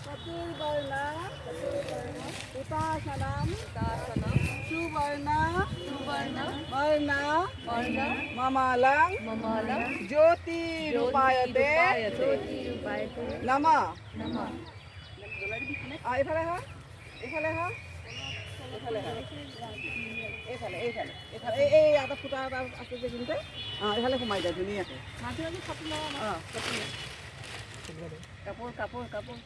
चतुर्वर्ण हुताशनम सुवर्ण वर्ण ममालं ज्योतिरूपायते नमः। এইফালে হা এইফালে হা এইফালে হা এইফালে এইফালে এইফালে এই এটা ফুটা এটা আছে যে কিন্তু এইফালে সোমাই যায় ধুনীয়াকৈ কাপোৰ কাপোৰ কাপোৰ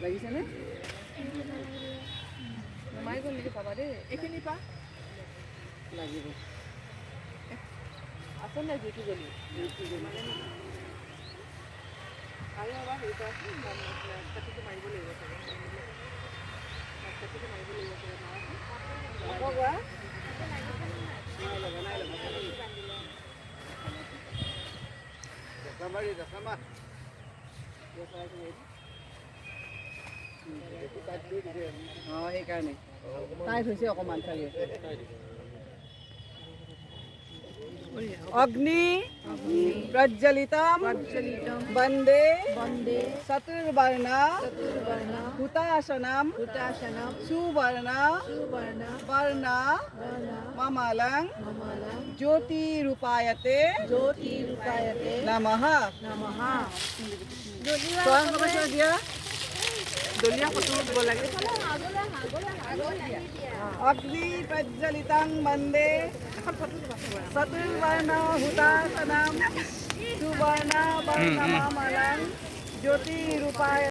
লাগিছেনে সোমাই গ'ল নেকি পাবা দেই এইখিনি পা লাগিব আছে নাই জুইটো জ্বলি আৰু এবাৰ হেৰি কৰাচোন কাটিটো মাৰিব লাগিব চাগে কাটিটো মাৰিব লাগিব চাগে আকৌ কোৱা নাই লগা অঁ সেইকাৰণে টাইট হৈছে অকণমান চাগে अग्नि प्रज्वलितं वन्दे चतुर्वर्ण हुताशनं सुवर्ण वर्ण ममालं ज्योतिरूपायते नमः। अग्नि प्रज्वलितं वन्दे चतुर्वर्ण हुताशनं सुवर्ण वर्ण ममालं ज्योतिरूपायते।